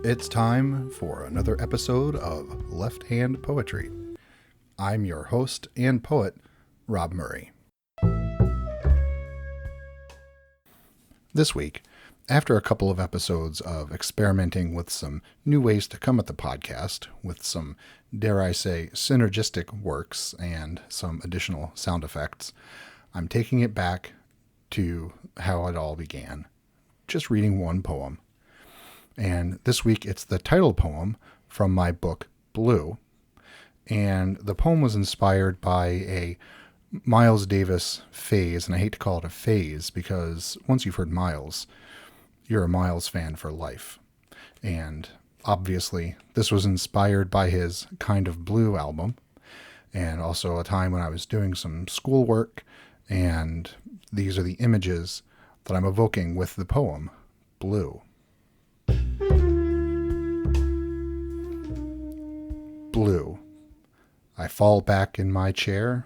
It's time for another episode of Left Hand Poetry. I'm your host and poet, Rob Murray. This week, after a couple of episodes of experimenting with some new ways to come at the podcast, with some, dare I say, synergistic works and some additional sound effects, I'm taking it back to how it all began, just reading one poem. And this week it's the title poem from my book, Blue. And the poem was inspired by a Miles Davis phase, and I hate to call it a phase because once you've heard Miles, you're a Miles fan for life. And obviously this was inspired by his Kind of Blue album, and also a time when I was doing some schoolwork, and these are the images that I'm evoking with the poem, Blue. Blue. I fall back in my chair,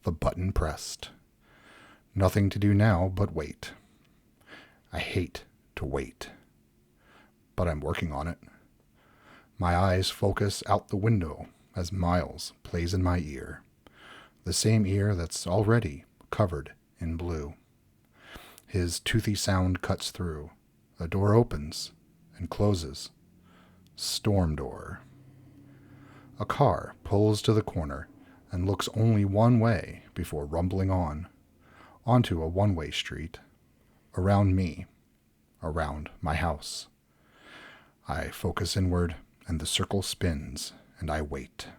the button pressed. Nothing to do now but wait. I hate to wait, but I'm working on it. My eyes focus out the window as Miles plays in my ear, the same ear that's already covered in blue. His toothy sound cuts through. A door opens and closes. Storm door. A car pulls to the corner and looks only one way before rumbling on, onto a one-way street, around me, around my house. I focus inward and the circle spins and I wait.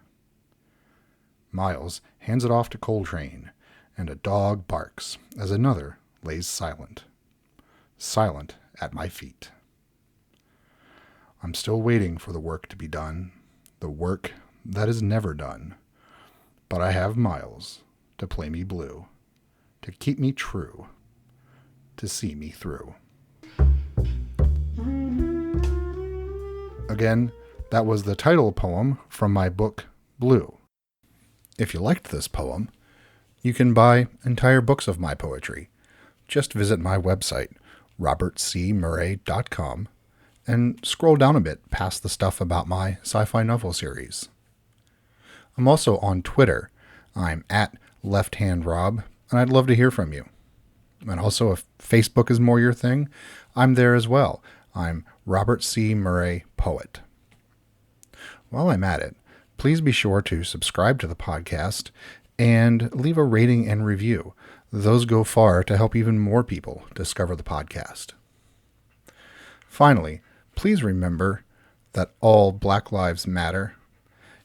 Miles hands it off to Coltrane and a dog barks as another lays silent at my feet. I'm still waiting for the work to be done, the work that is never done, but I have Miles to play me blue, to keep me true, to see me through. Again, that was the title poem from my book, Blue. If you liked this poem, you can buy entire books of my poetry. Just visit my website, robertcmurray.com, and scroll down a bit past the stuff about my sci-fi novel series. I'm also on Twitter. I'm at lefthandrob, and I'd love to hear from you. And also, if Facebook is more your thing, I'm there as well. I'm Robert C. Murray Poet. While I'm at it, please be sure to subscribe to the podcast and leave a rating and review. Those go far to help even more people discover the podcast. Finally, please remember that all Black Lives Matter.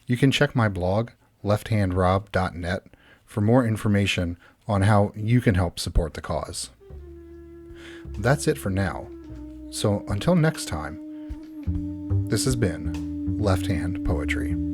You can check my blog, lefthandrob.net, for more information on how you can help support the cause. That's it for now. So until next time, this has been Left Hand Poetry.